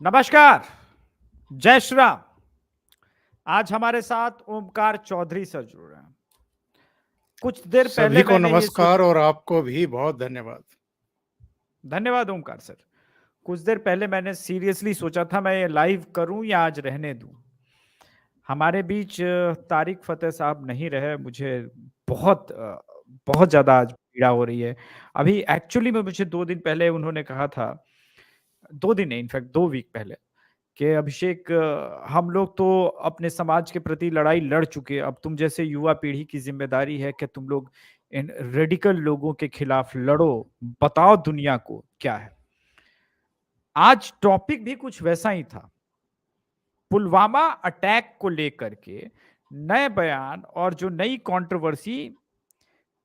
नमस्कार, जय श्री राम। आज हमारे साथ ओमकार चौधरी सर जुड़ रहे हैं। कुछ देर सभी पहले को मैंने ये सोच नमस्कार और आपको भी बहुत धन्यवाद। धन्यवाद ओमकार सर। कुछ देर पहले मैंने सीरियसली सोचा था मैं ये लाइव करूं या आज रहने दूं। हमारे बीच तारिक फतेह साहब नहीं रहे। मुझे बहुत ज़्यादा आज पीड़ा हो रही है। अभी एक्चुअली में मुझे 2 दिन पहले उन्होंने कहा था, 2 दिन नहीं इनफैक्ट 2 वीक पहले कि अभिषेक हम लोग तो अपने समाज के प्रति लड़ाई लड़ चुके, अब तुम जैसे युवा पीढ़ी की जिम्मेदारी है कि तुम लोग इन रेडिकल लोगों के खिलाफ लड़ो, बताओ दुनिया को क्या है। आज टॉपिक भी कुछ वैसा ही था। पुलवामा अटैक को लेकर के नए बयान और जो नई कंट्रोवर्सी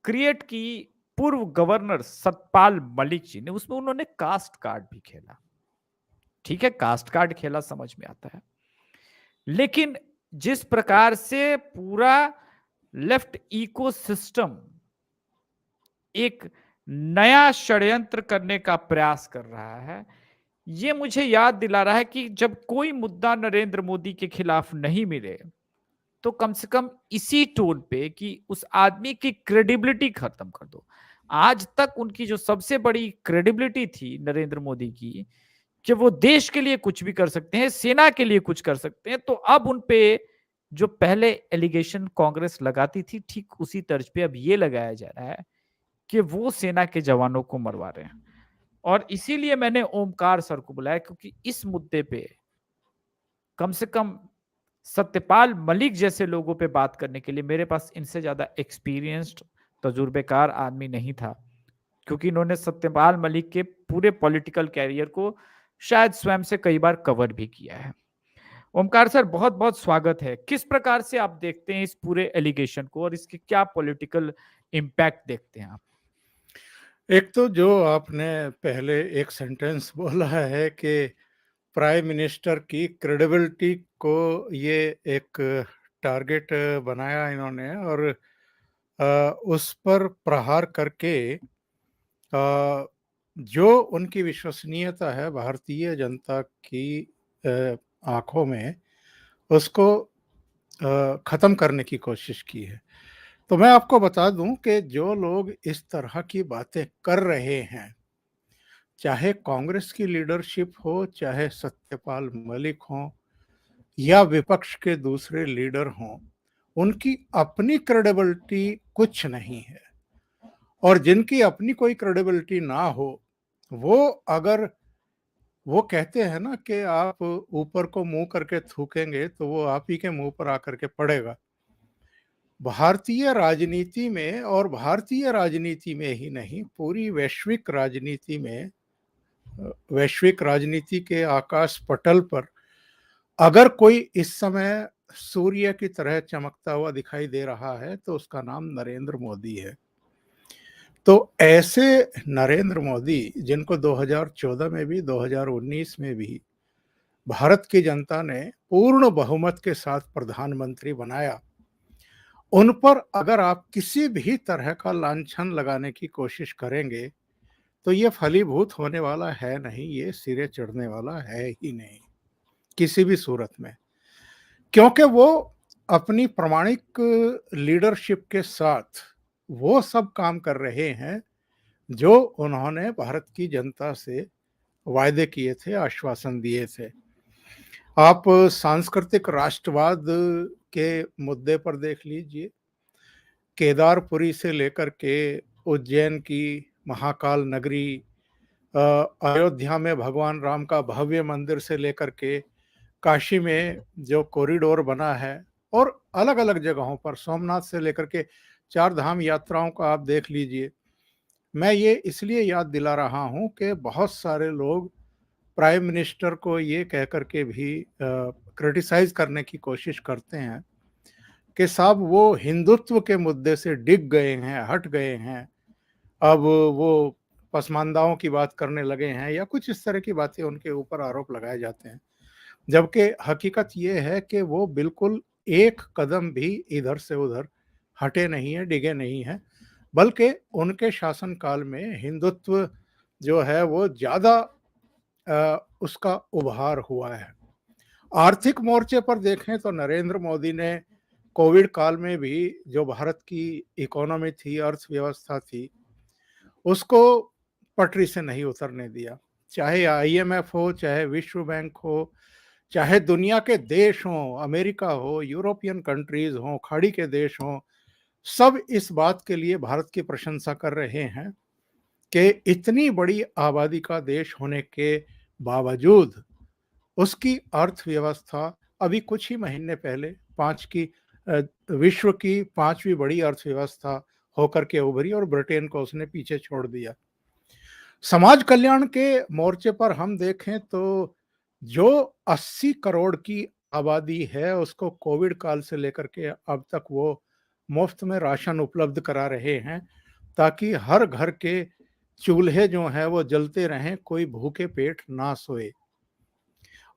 क्रिएट की पूर्व गवर्नर सतपाल मलिक जी ने, उसमें उन्होंने कास्ट कार्ड भी खेला। ठीक है, कास्ट कार्ड खेला समझ में आता है, लेकिन जिस प्रकार से पूरा लेफ्ट इकोसिस्टम एक नया षड्यंत्र करने का प्रयास कर रहा है, ये मुझे याद दिला रहा है कि जब कोई मुद्दा नरेंद्र मोदी के खिलाफ नहीं मिले तो कम से कम इसी टोन पे कि उस आदमी की क्रेडिबिलिटी खत्म कर दो। आज तक उनकी जो सबसे बड़ी क्रेडिबिलिटी थी नरेंद्र मोदी की कि वो देश के लिए कुछ भी कर सकते हैं, सेना के लिए कुछ कर सकते हैं, तो अब उन पे जो पहले एलिगेशन कांग्रेस लगाती थी, ठीक उसी तर्ज पे अब ये लगाया जा रहा है कि वो सेना के जवानों को मरवा रहे हैं। और इसीलिए मैंने ओमकार सर को बुलाया, क्योंकि इस मुद्दे पे कम से कम सत्यपाल मलिक जैसे लोगों पे बात करने के लिए मेरे पास इनसे ज्यादा एक्सपीरियंस्ड तजुर्बेकार आदमी नहीं था, क्योंकि इन्होंने सत्यपाल मलिक के पूरे पॉलिटिकल कैरियर को शायद स्वयं से कई बार कवर भी किया है। ओमकार सर, बहुत बहुत स्वागत है। किस प्रकार से आप देखते हैं इस पूरे एलिगेशन को और इसके क्या पॉलिटिकल इम्पैक्ट देखते हैं आप? एक तो जो आपने पहले एक सेंटेंस बोला है कि प्राइम मिनिस्टर की क्रेडिबिलिटी को ये एक टारगेट बनाया इन्होंने और उस पर प्रहार करके जो उनकी विश्वसनीयता है भारतीय जनता की आंखों में, उसको ख़त्म करने की कोशिश की है। तो मैं आपको बता दूं कि जो लोग इस तरह की बातें कर रहे हैं, चाहे कांग्रेस की लीडरशिप हो, चाहे सत्यपाल मलिक हो या विपक्ष के दूसरे लीडर हों, उनकी अपनी क्रेडिबिलिटी कुछ नहीं है। और जिनकी अपनी कोई क्रेडिबिलिटी ना हो, वो अगर वो कहते हैं ना कि आप ऊपर को मुंह करके थूकेंगे तो वो आप ही के मुंह पर आकर के पड़ेगा। भारतीय राजनीति में, और भारतीय राजनीति में ही नहीं, पूरी वैश्विक राजनीति में, वैश्विक राजनीति के आकाश पटल पर अगर कोई इस समय सूर्य की तरह चमकता हुआ दिखाई दे रहा है तो उसका नाम नरेंद्र मोदी है। तो ऐसे नरेंद्र मोदी, जिनको 2014 में भी 2019 में भी भारत की जनता ने पूर्ण बहुमत के साथ प्रधानमंत्री बनाया, उन पर अगर आप किसी भी तरह का लांछन लगाने की कोशिश करेंगे तो ये फलीभूत होने वाला है नहीं, ये सिरे चढ़ने वाला है ही नहीं किसी भी सूरत में। क्योंकि वो अपनी प्रामाणिक लीडरशिप के साथ वो सब काम कर रहे हैं जो उन्होंने भारत की जनता से वायदे किए थे, आश्वासन दिए थे। आप सांस्कृतिक राष्ट्रवाद के मुद्दे पर देख लीजिए, केदारपुरी से लेकर के उज्जैन की महाकाल नगरी, अयोध्या में भगवान राम का भव्य मंदिर से लेकर के काशी में जो कॉरिडोर बना है, और अलग अलग जगहों पर सोमनाथ से लेकर के चार धाम यात्राओं का आप देख लीजिए। मैं ये इसलिए याद दिला रहा हूं कि बहुत सारे लोग प्राइम मिनिस्टर को ये कह कर के भी क्रिटिसाइज करने की कोशिश करते हैं कि साहब वो हिंदुत्व के मुद्दे से डिग गए हैं, हट गए हैं, अब वो पसमानदाओं की बात करने लगे हैं, या कुछ इस तरह की बातें उनके ऊपर आरोप लगाए जाते हैं। जबकि हकीकत ये है कि वो बिल्कुल एक कदम भी इधर से उधर हटे नहीं है, डिगे नहीं है, बल्कि उनके शासनकाल में हिंदुत्व जो है वो ज़्यादा उसका उभार हुआ है। आर्थिक मोर्चे पर देखें तो नरेंद्र मोदी ने कोविड काल में भी जो भारत की इकोनॉमी थी, अर्थव्यवस्था थी, उसको पटरी से नहीं उतरने दिया। चाहे आईएमएफ हो, चाहे विश्व बैंक हो, चाहे दुनिया के देश हों, अमेरिका हो, यूरोपियन कंट्रीज हों, खाड़ी के देश हों, सब इस बात के लिए भारत की प्रशंसा कर रहे हैं कि इतनी बड़ी आबादी का देश होने के बावजूद उसकी अर्थव्यवस्था अभी कुछ ही महीने पहले विश्व की 5वीं बड़ी अर्थव्यवस्था होकर के उभरी और ब्रिटेन को उसने पीछे छोड़ दिया। समाज कल्याण के मोर्चे पर हम देखें तो जो 80 करोड़ की आबादी है उसको कोविड काल से लेकर के अब तक वो मुफ्त में राशन उपलब्ध करा रहे हैं ताकि हर घर के चूल्हे जो हैं वो जलते रहें, कोई भूखे पेट ना सोए।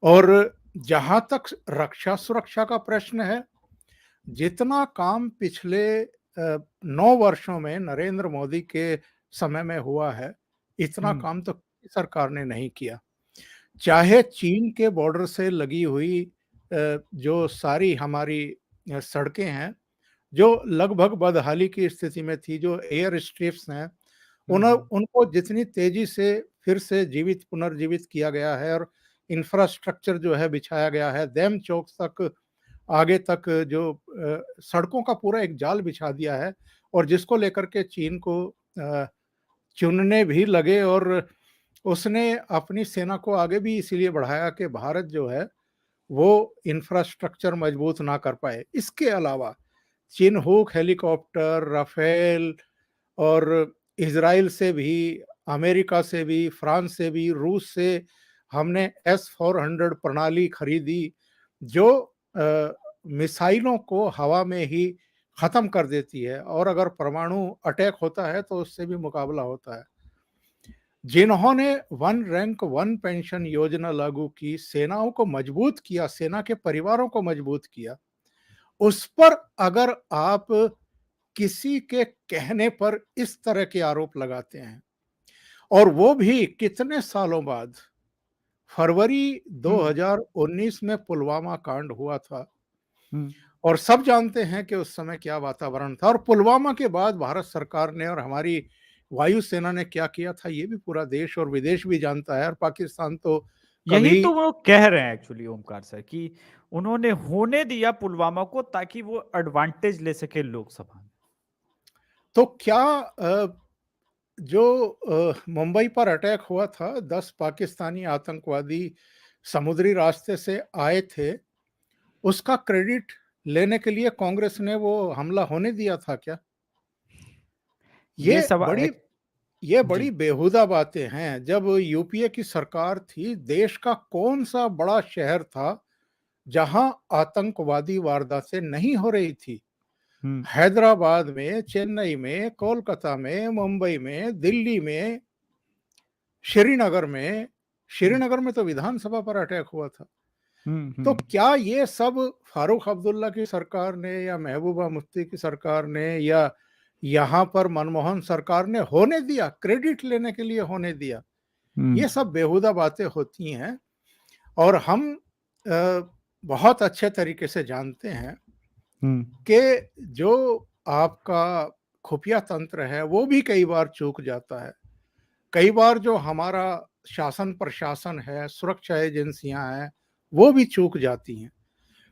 और जहां तक रक्षा सुरक्षा का प्रश्न है, जितना काम पिछले 9 वर्षों में नरेंद्र मोदी के समय में हुआ है, इतना हुँ, काम तो किसी सरकार ने नहीं किया। चाहे चीन के बॉर्डर से लगी हुई जो सारी हमारी सड़कें हैं, जो लगभग बदहाली की स्थिति में थी, जो एयर स्ट्रिप्स हैं, हुँ, हुँ, उनको जितनी तेजी से फिर से पुनर्जीवित किया गया है और इंफ्रास्ट्रक्चर जो है बिछाया गया है, डैम चौक तक आगे तक जो सड़कों का पूरा एक जाल बिछा दिया है और जिसको लेकर के चीन को चुनने भी लगे और उसने अपनी सेना को आगे भी इसीलिए बढ़ाया कि भारत जो है वो इंफ्रास्ट्रक्चर मजबूत ना कर पाए। इसके अलावा चिनूक हेलीकॉप्टर, राफेल और इज़राइल से भी, अमेरिका से भी, फ्रांस से भी, रूस से हमने S-400 प्रणाली खरीदी जो मिसाइलों को हवा में ही ख़त्म कर देती है और अगर परमाणु अटैक होता है तो उससे भी मुकाबला होता है। जिन्होंने वन रैंक वन पेंशन योजना लागू की, सेनाओं को मजबूत किया, सेना के परिवारों को मजबूत किया, उस पर अगर आप किसी के कहने पर इस तरह के आरोप लगाते हैं और वो भी कितने सालों बाद, फरवरी हुँ, 2019 में पुलवामा कांड हुआ था हुँ। और सब जानते हैं कि उस समय क्या वातावरण था और पुलवामा के बाद भारत सरकार ने और हमारी वायुसेना ने क्या किया था ये भी पूरा देश और विदेश भी जानता है और पाकिस्तान तो यही कभी तो वो कह रहे हैं एक्चुअली ओमकार सर कि उन्होंने होने दिया पुलवामा को ताकि वो एडवांटेज ले सके लोकसभा में। तो क्या जो मुंबई पर अटैक हुआ था, 10 पाकिस्तानी आतंकवादी समुद्री रास्ते से आए थे, उसका क्रेडिट लेने के लिए कांग्रेस ने वो हमला होने दिया था क्या? ये ये सवा बड़ी एक ये जी। बड़ी बेहुदा बातें हैं। जब यूपीए की सरकार थी, देश का कौन-सा बड़ा शहर था, जहां आतंकवादी वारदातें नहीं हो रही थी? हुँ, हैदराबाद में, चेन्नई में, कोलकाता में, मुंबई में, दिल्ली में, श्रीनगर में हुँ, श्रीनगर में तो विधानसभा पर अटैक हुआ था। हुँ, तो हुँ, क्या ये सब फारूक अब्दुल्ला की सरकार ने या महबूबा मुफ्ती की सरकार ने या यहाँ पर मनमोहन सरकार ने होने दिया? क्रेडिट लेने के लिए होने दिया? हुँ, ये सब बेहुदा बातें होती हैं और हम अ, बहुत अच्छे तरीके से जानते हैं हुँ, कि जो आपका खुफिया तंत्र है, वो भी कई बार चूक जाता है। कई बार जो हमारा शासन प्रशासन है, सुरक्षा एजेंसियां हैं, वो भी चूक जाती हैं।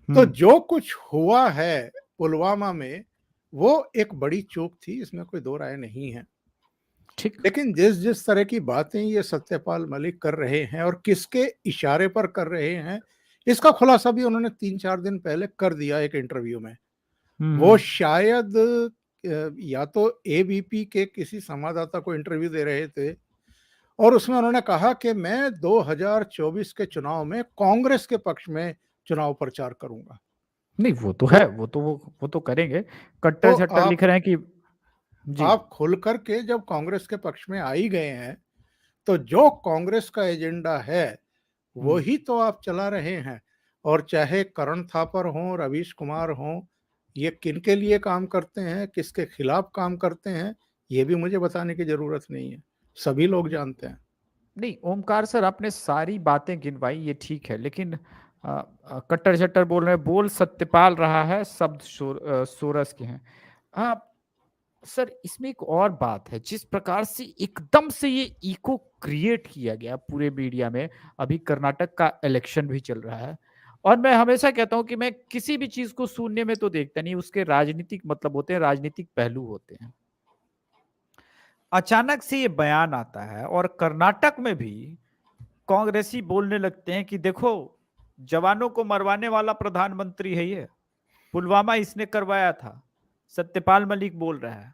तो हुँ, जो कुछ हुआ है पुलवामा में, वो एक बड़ी चूक थी, इसमें कोई दो राय नहीं है। ठीक। लेकिन जिस जिस तरह की बातें ये सत्यपाल मलिक कर रहे हैं और किसके इशारे पर कर रहे हैं, इसका खुलासा भी उन्होंने 3-4 दिन पहले कर दिया एक इंटरव्यू में। हुँ, वो हुँ, शायद या तो एबीपी के किसी संवाददाता को इंटरव्यू दे रहे थे और उसमें उन्होंने कहा कि मैं 2024 के चुनाव में कांग्रेस के पक्ष में चुनाव प्रचार करूंगा। नहीं वो तो तो है, वो तो करेंगे। तो कट्टर-झट्टर लिख रहे हैं कि जी। आप खुल कर के जब कांग्रेस के पक्ष में आ ही गए हैं, तो जो कांग्रेस का एजेंडा है, हुँ, वही तो आप चला रहे हैं। और चाहे करण थापर हों, रवीश कुमार हों, ये किनके लिए काम करते हैं, किसके खिलाफ काम करते हैं, ये भी मुझे बताने की ज़रूरत नहीं है। सभी लोग जानते हैं। नहीं, ओमकार सर आपने सारी बातें गिनवाई, ये ठीक है, लेकिन कट्टर-शट्टर बोल रहे हैं, बोल सत्यपाल रहा है, शब्द सोरस के हैं। सर इसमें एक और बात है, जिस प्रकार से एकदम से ये इको क्रिएट किया गया पूरे मीडिया में, अभी कर्नाटक का इलेक्शन भी चल रहा है और मैं हमेशा कहता हूँ कि मैं किसी भी चीज़ को सुनने में तो देखता नहीं, उसके राजनीतिक मतलब होते हैं, राजनीतिक पहलू होते हैं। अचानक से ये बयान आता है और कर्नाटक में भी कांग्रेसी बोलने लगते हैं कि देखो, जवानों को मरवाने वाला प्रधानमंत्री है ये, पुलवामा इसने करवाया था, सत्यपाल मलिक बोल रहा है।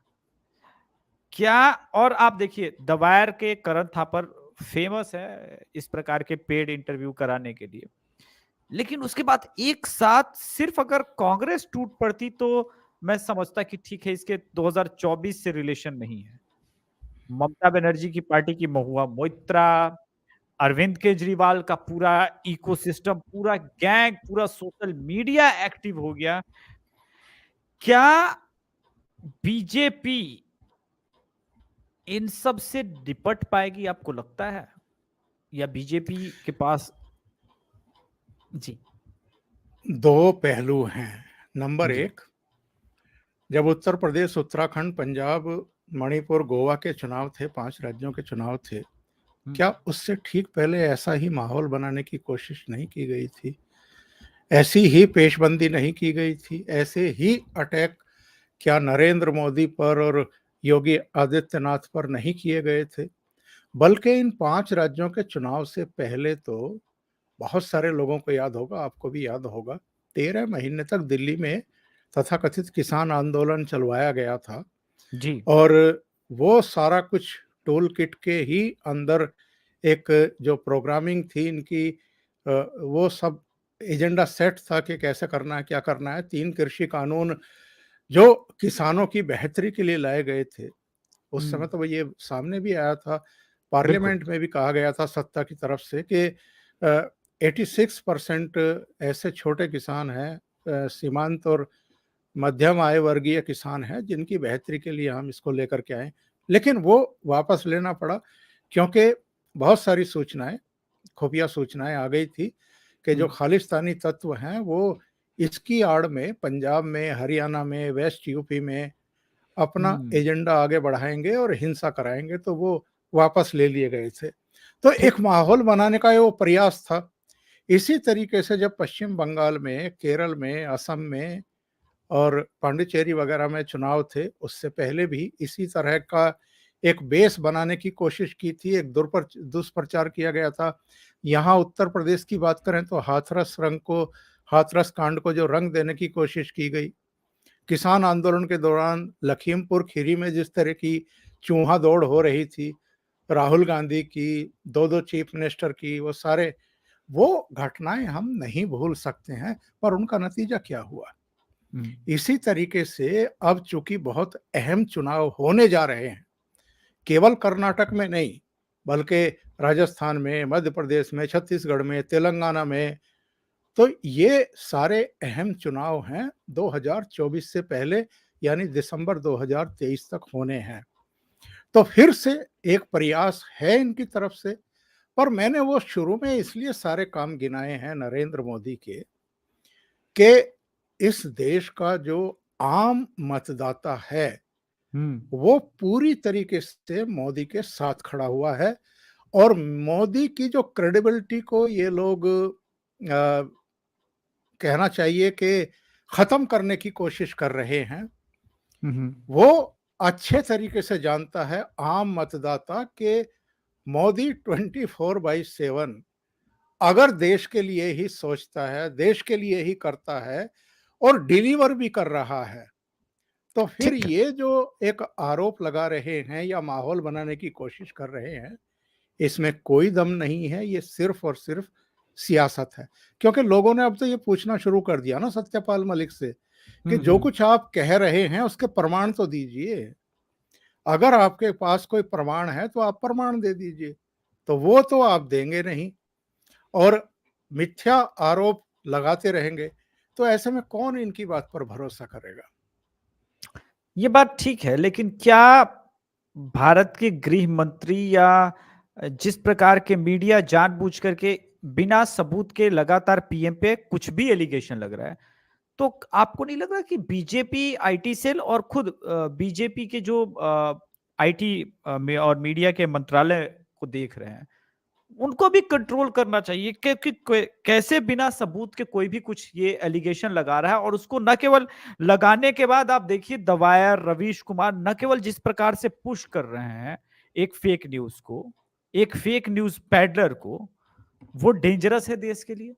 क्या और आप देखिए द वायर के करण थापर फेमस है इस प्रकार के पेड इंटरव्यू कराने के लिए, लेकिन उसके बाद एक साथ सिर्फ अगर कांग्रेस टूट पड़ती तो मैं समझता कि ठीक है, इसके 2024 से रिलेशन नहीं है। ममता बनर्जी की पार्टी की महुआ मोइत्रा, अरविंद केजरीवाल का पूरा इकोसिस्टम, पूरा गैंग, पूरा सोशल मीडिया एक्टिव हो गया। क्या बीजेपी इन सब से निपट पाएगी, आपको लगता है, या बीजेपी के पास? जी। दो पहलू हैं। नंबर जी। एक, जब उत्तर प्रदेश, उत्तराखंड, पंजाब, मणिपुर, गोवा के चुनाव थे, 5 राज्यों के चुनाव थे, क्या उससे ठीक पहले ऐसा ही माहौल बनाने की कोशिश नहीं की गई थी? ऐसी ही पेशबंदी नहीं की गई थी? ऐसे ही अटैक क्या नरेंद्र मोदी पर और योगी आदित्यनाथ पर नहीं किए गए थे? बल्कि इन 5 राज्यों के चुनाव से पहले तो बहुत सारे लोगों को याद होगा, आपको भी याद होगा, 13 महीने तक दिल्ली में तथाकथित किसान आंदोलन चलवाया गया था जी। और वो सारा कुछ टूल किट के ही अंदर एक जो प्रोग्रामिंग थी इनकी, वो सब एजेंडा सेट था कि कैसे करना है, क्या करना है। 3 कृषि कानून जो किसानों की बेहतरी के लिए लाए गए थे, उस समय तो ये सामने भी आया था, बिल्कुल। पार्लियामेंट में भी कहा गया था सत्ता की तरफ से कि 86% ऐसे छोटे किसान हैं, सीमांत और मध्यम आय वर्गीय किसान हैं, जिनकी बेहतरी के लिए हम इसको लेकर के आए। लेकिन वो वापस लेना पड़ा क्योंकि बहुत सारी सूचनाएँ, खुफिया सूचनाएँ आ गई थी कि जो खालिस्तानी तत्व हैं, वो इसकी आड़ में पंजाब में, हरियाणा में, वेस्ट यूपी में अपना एजेंडा आगे बढ़ाएँगे और हिंसा कराएँगे, तो वो वापस ले लिए गए थे। तो एक ठीक। माहौल बनाने का ये वो प्रयास था। इसी तरीके से जब पश्चिम बंगाल में, केरल में, असम में और पांडिचेरी वगैरह में चुनाव थे, उससे पहले भी इसी तरह का एक बेस बनाने की कोशिश की थी, एक दुष्प्रचार किया गया था। यहाँ उत्तर प्रदेश की बात करें तो हाथरस कांड को जो रंग देने की कोशिश की गई। किसान आंदोलन के दौरान लखीमपुर खीरी में जिस तरह की चूहा दौड़ हो रही थी, राहुल गांधी की, 2-2 चीफ मिनिस्टर की, वो घटनाएं हम नहीं भूल सकते हैं, पर उनका नतीजा क्या हुआ? इसी तरीके से अब चूंकि बहुत अहम चुनाव होने जा रहे हैं, केवल कर्नाटक में नहीं, बल्कि राजस्थान में, मध्य प्रदेश में, छत्तीसगढ़ में, तेलंगाना में, तो ये सारे अहम चुनाव हैं 2024 से पहले, यानी दिसंबर 2023 तक होने हैं। तो फिर से एक प्रयास है इनकी तरफ से, पर मैंने वो शुरू में इसलिए सारे काम गिनाए हैं नरेंद्र मोदी के, कि इस देश का जो आम मतदाता है, वो पूरी तरीके से मोदी के साथ खड़ा हुआ है और मोदी की जो क्रेडिबिलिटी को ये लोग कहना चाहिए कि खत्म करने की कोशिश कर रहे हैं। वो अच्छे तरीके से जानता है आम मतदाता के मोदी 24/7 अगर देश के लिए ही सोचता है, देश के लिए ही करता है और डिलीवर भी कर रहा है, तो फिर ठीक है। ये जो एक आरोप लगा रहे हैं या माहौल बनाने की कोशिश कर रहे हैं, इसमें कोई दम नहीं है, ये सिर्फ और सिर्फ सियासत है। क्योंकि लोगों ने अब तो ये पूछना शुरू कर दिया ना सत्यपाल मलिक से कि जो कुछ आप कह रहे हैं उसके प्रमाण तो दीजिए। अगर आपके पास कोई प्रमाण है तो आप प्रमाण दे दीजिए। तो वो तो आप देंगे नहीं और मिथ्या आरोप लगाते रहेंगे। तो ऐसे में कौन इनकी बात पर भरोसा करेगा? ये बात ठीक है, लेकिन क्या भारत के गृह मंत्री या जिस प्रकार के मीडिया जानबूझ करके बिना सबूत के लगातार पीएम पे कुछ भी एलिगेशन लग रहा है, तो आपको नहीं लग रहा कि बीजेपी आईटी सेल और खुद बीजेपी के जो आईटी में और मीडिया के मंत्रालय को देख रहे हैं, उनको भी कंट्रोल करना चाहिए, क्योंकि कैसे बिना सबूत के कोई भी कुछ ये एलिगेशन लगा रहा है, और उसको न केवल लगाने के बाद आप देखिए दवायर रवीश कुमार न केवल जिस प्रकार से पुश कर रहे हैं एक फेक न्यूज को, एक फेक न्यूज पैडलर को, वो डेंजरस है देश के लिए।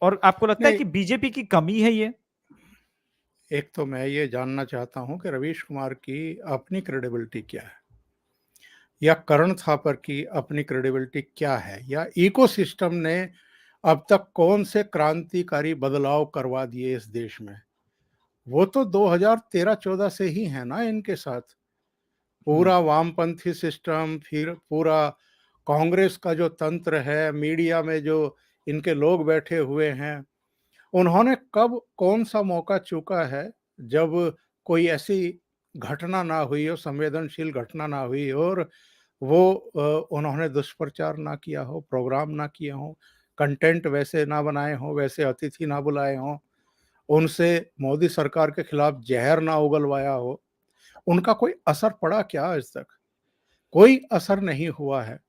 और आपको लगता है नहीं, कि बीजेपी की कमी है ये? एक तो मैं ये जानना चाहता हूं कि रवीश कुमार की अपनी क्रेडिबिलिटी क्या है, या करण थापर की अपनी क्रेडिबिलिटी क्या है, या इकोसिस्टम ने अब तक कौन से क्रांतिकारी बदलाव करवा दिए इस देश में। वो तो 2013-14 से ही है ना इनके साथ। पूरा वामपंथी सिस्टम, फिर पूरा कांग्रेस का जो तंत्र है, मीडिया में जो इनके लोग बैठे हुए हैं, उन्होंने कब कौन सा मौका चूका है जब कोई ऐसी घटना ना हुई हो, संवेदनशील घटना ना हुई हो, और वो उन्होंने दुष्प्रचार ना किया हो, प्रोग्राम ना किए हों, कंटेंट वैसे ना बनाए हों, वैसे अतिथि ना बुलाए हों, उनसे मोदी सरकार के खिलाफ जहर ना उगलवाया हो। उनका कोई असर पड़ा क्या आज तक? कोई असर नहीं हुआ है।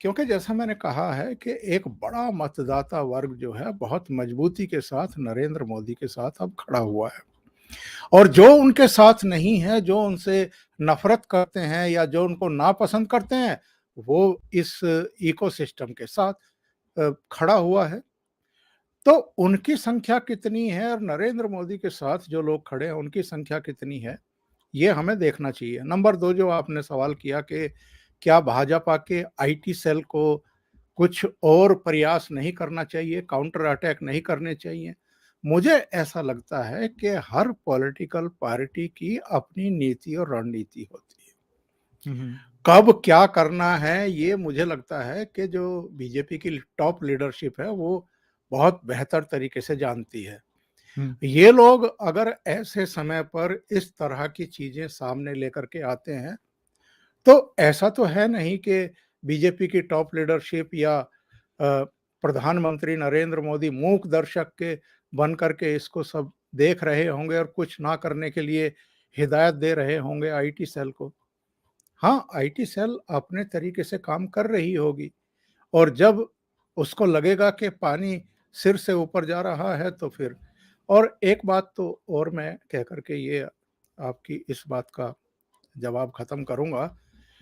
क्योंकि जैसा मैंने कहा है कि एक बड़ा मतदाता वर्ग जो है बहुत मजबूती के साथ नरेंद्र मोदी के साथ अब खड़ा हुआ है, और जो उनके साथ नहीं है, जो उनसे नफरत करते हैं या जो उनको नापसंद करते हैं, वो इस इकोसिस्टम के साथ खड़ा हुआ है। तो उनकी संख्या कितनी है और नरेंद्र मोदी के साथ जो लोग खड़े हैं उनकी संख्या कितनी है, ये हमें देखना चाहिए। नंबर 2, जो आपने सवाल किया कि क्या भाजपा के आईटी सेल को कुछ और प्रयास नहीं करना चाहिए, काउंटर अटैक नहीं करने चाहिए? मुझे ऐसा लगता है कि हर पॉलिटिकल पार्टी की अपनी नीति और रणनीति होती है। हम्म। कब क्या करना है, ये मुझे लगता है कि जो बीजेपी की टॉप लीडरशिप है वो बहुत बेहतर तरीके से जानती है। हम्म। ये लोग अगर ऐसे समय पर इस तरह की चीजें सामने लेकर के आते हैं, तो ऐसा तो है नहीं कि बीजेपी की टॉप लीडरशिप या प्रधानमंत्री नरेंद्र मोदी मूक दर्शक के बन करके इसको सब देख रहे होंगे और कुछ ना करने के लिए हिदायत दे रहे होंगे आईटी सेल को। हाँ, आईटी सेल अपने तरीके से काम कर रही होगी, और जब उसको लगेगा कि पानी सिर से ऊपर जा रहा है तो फिर। और एक बात तो और मैं कह करके ये आपकी इस बात का जवाब खत्म करूंगा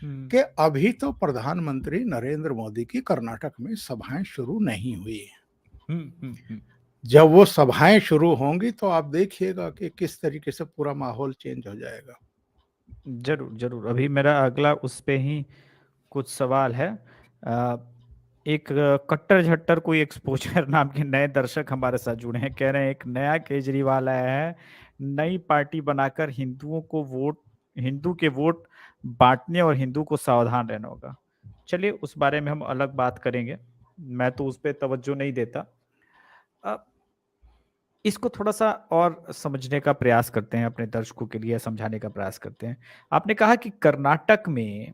हम्म। कि अभी तो प्रधानमंत्री नरेंद्र मोदी की कर्नाटक में सभाएं शुरू नहीं हुई हैं। हम्म। जब वो सभाएं शुरू होंगी तो आप देखिएगा कि किस तरीके से पूरा माहौल चेंज हो जाएगा। जरूर जरूर, अभी मेरा अगला उस पे ही कुछ सवाल है। अ, एक कट्टर झट्टर कोई एक्सपोजर नाम के नए दर्शक हमारे साथ जुड़े हैं, कह रहे हैं एक नया केजरीवाल आया है, नई पार्टी बनाकर हिंदुओं को वोट, हिंदू के वोट बांटने और हिंदू को सावधान रहना होगा। चलिए उस बारे में हम अलग बात करेंगे, मैं तो उस पर तवज्जो नहीं देता। इसको थोड़ा सा और समझने का प्रयास करते हैं, अपने दर्शकों के लिए समझाने का प्रयास करते हैं। आपने कहा कि कर्नाटक में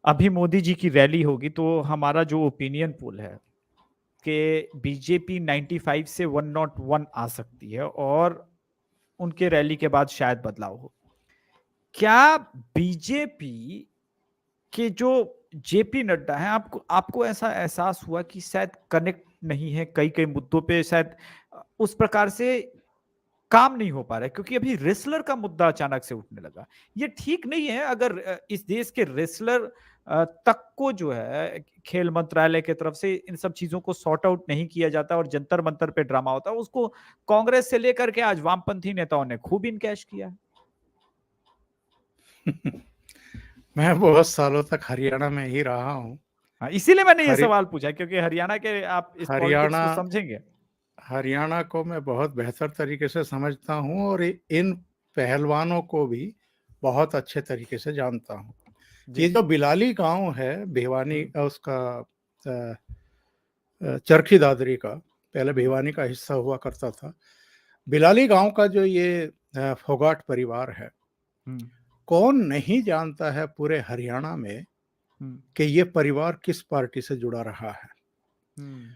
अभी मोदी जी की रैली होगी, तो हमारा जो ओपिनियन पोल है कि बीजेपी 95 से 101 आ सकती है और उनके रैली के बाद शायद बदलाव हो। क्या बीजेपी कि जो जेपी नड्डा है, आपको आपको ऐसा एहसास हुआ कि शायद कनेक्ट नहीं है कई कई मुद्दों पे, शायद उस प्रकार से काम नहीं हो पा रहा है, क्योंकि अभी रेसलर का मुद्दा अचानक से उठने लगा। ये ठीक नहीं है अगर इस देश के रेसलर तक को जो है खेल मंत्रालय की तरफ से इन सब चीजों को सॉर्ट आउट नहीं किया जाता और जंतर मंतर पे ड्रामा होता है, उसको कांग्रेस से लेकर के आज वामपंथी नेताओं ने खूब इनकैश किया है। मैं बहुत सालों तक हरियाणा में ही रहा हूँ। हाँ, इसीलिए मैंने ये हरि सवाल पूछा, क्योंकि हरियाणा के आप इस पॉलिटिक्स हरियाणा को समझेंगे। हरियाणा को मैं बहुत बेहतर तरीके से समझता हूँ, और इन पहलवानों को भी बहुत अच्छे तरीके से जानता हूँ। जी। ये जो बिलाली गांव है भिवानी, हम्म। उसका चरखी दादरी का, पहले भिवानी का हिस्सा हुआ करता था। बिलाली गांव का जो ये फोगाट परिवार है, हम्म। कौन नहीं जानता है पूरे हरियाणा में कि ये परिवार किस पार्टी से जुड़ा रहा है। हम्म,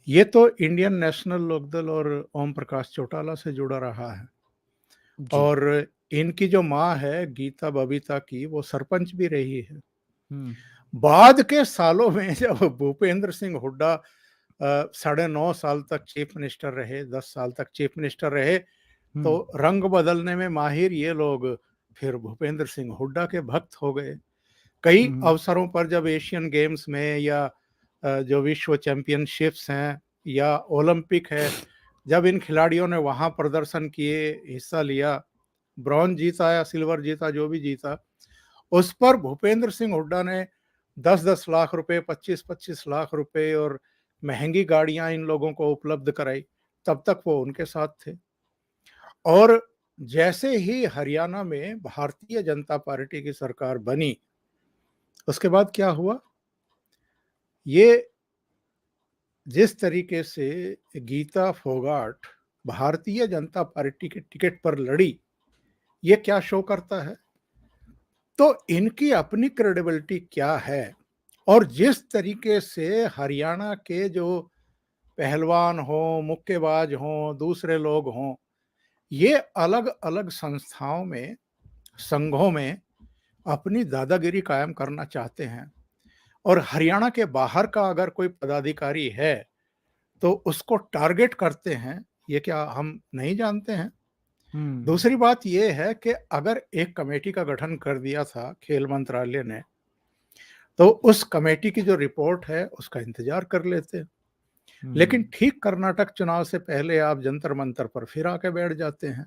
ये तो इंडियन नेशनल लोकदल और ओम प्रकाश चौटाला से जुड़ा रहा है। जी। और इनकी जो माँ है गीता बबीता की, वो सरपंच भी रही है। हम्म, बाद के सालों में जब भूपेंद्र सिंह हुड्डा 9.5 साल तक चीफ मिनिस्टर रहे, 10 साल तक चीफ मिनिस्टर रहे, तो रंग बदलने में माहिर ये लोग फिर भूपेंद्र सिंह हुड्डा के भक्त हो गए। कई अवसरों पर जब एशियन गेम्स में या जो विश्व चैंपियनशिप्स हैं या ओलंपिक है, जब इन खिलाड़ियों ने वहां प्रदर्शन किए, हिस्सा लिया, ब्रॉन्ज जीता या सिल्वर जीता, जो भी जीता, उस पर भूपेंद्र सिंह हुड्डा ने 10-10 लाख रुपए, 25-25 लाख रुपए और महंगी गाड़ियां इन लोगों को उपलब्ध कराई। तब तक वो उनके साथ थे। और जैसे ही हरियाणा में भारतीय जनता पार्टी की सरकार बनी, उसके बाद क्या हुआ? ये जिस तरीके से गीता फोगाट भारतीय जनता पार्टी के टिकट पर लड़ी, ये क्या शो करता है? तो इनकी अपनी क्रेडिबिलिटी क्या है? और जिस तरीके से हरियाणा के जो पहलवान हों, मुक्केबाज हों, दूसरे लोग हों, ये अलग-अलग संस्थाओं में, संघों में अपनी दादागिरी कायम करना चाहते हैं। और हरियाणा के बाहर का अगर कोई पदाधिकारी है, तो उसको टारगेट करते हैं, ये क्या हम नहीं जानते हैं? दूसरी बात ये है कि अगर एक कमेटी का गठन कर दिया था खेल मंत्रालय ने, तो उस कमेटी की जो रिपोर्ट है उसका इंतजार कर लेते। लेकिन ठीक कर्नाटक चुनाव से पहले आप जंतर मंतर पर फिर आके बैठ जाते हैं,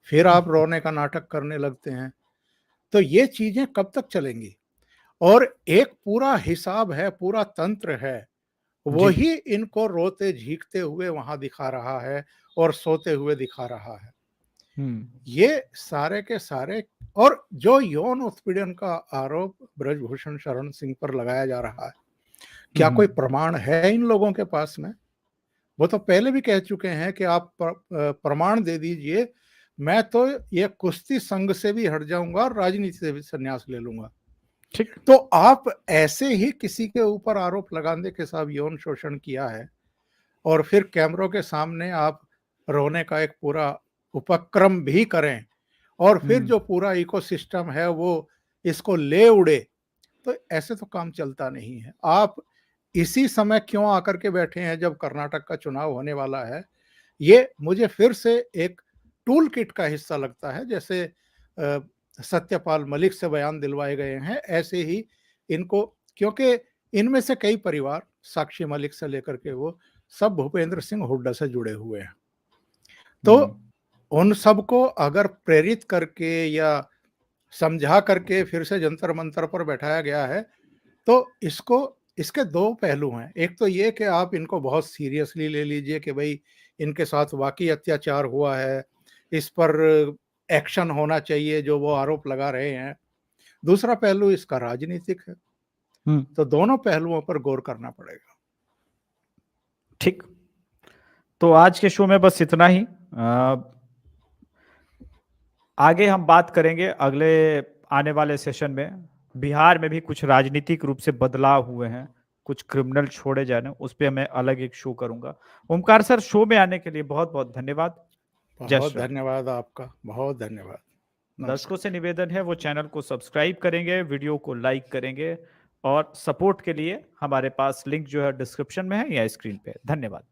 फिर आप रोने का नाटक करने लगते हैं। तो ये चीजें कब तक चलेंगी? और एक पूरा हिसाब है, पूरा तंत्र है, जी। वही इनको रोते झीकते हुए वहां दिखा रहा है और सोते हुए दिखा रहा है। ये सारे के सारे, और जो यौन उत्पीड़न का आरोप ब्रजभूषण शरण सिंह पर लगाया जा रहा है, क्या कोई प्रमाण है इन लोगों के पास में? वो तो पहले भी कह चुके हैं कि आप प्रमाण दे दीजिए, मैं तो ये कुश्ती संघ से भी हट जाऊंगा और राजनीति से भी संन्यास ले लूंगा। ठीक। तो आप ऐसे ही किसी के ऊपर आरोप लगाने के साथ यौन शोषण किया है और फिर कैमरों के सामने आप रोने का एक पूरा उपक्रम भी करें और फिर जो पूरा इकोसिस्टम है वो इसको ले उड़े, तो ऐसे तो काम चलता नहीं है। आप इसी समय क्यों आकर के बैठे हैं जब कर्नाटक का चुनाव होने वाला है? ये मुझे फिर से एक टूल किट का हिस्सा लगता है। जैसे सत्यपाल मलिक से बयान दिलवाए गए हैं, ऐसे ही इनको, क्योंकि इनमें से कई परिवार, साक्षी मलिक से लेकर के वो सब भूपेंद्र सिंह हुड्डा से जुड़े हुए हैं। तो उन सबको अगर प्रेरित करके या समझा करके फिर से जंतर मंतर पर बैठाया गया है, तो इसके दो पहलू हैं। एक तो ये कि आप इनको बहुत सीरियसली ले लीजिए कि भाई इनके साथ वाकई अत्याचार हुआ है, इस पर एक्शन होना चाहिए जो वो आरोप लगा रहे हैं। दूसरा पहलू इसका राजनीतिक है। तो दोनों पहलुओं पर गौर करना पड़ेगा। ठीक। तो आज के शो में बस इतना ही। आगे हम बात करेंगे अगले आने वाले सेशन में, बिहार में भी कुछ राजनीतिक रूप से बदलाव हुए हैं, कुछ क्रिमिनल छोड़े जाने, उस पर मैं अलग एक शो करूंगा। ओमकार सर, शो में आने के लिए बहुत बहुत धन्यवाद। जय बहुत श्री राम। धन्यवाद आपका, बहुत धन्यवाद। दर्शकों से निवेदन है वो चैनल को सब्सक्राइब करेंगे, वीडियो को लाइक करेंगे और सपोर्ट के लिए हमारे पास लिंक जो है डिस्क्रिप्शन में है या स्क्रीन पे। धन्यवाद।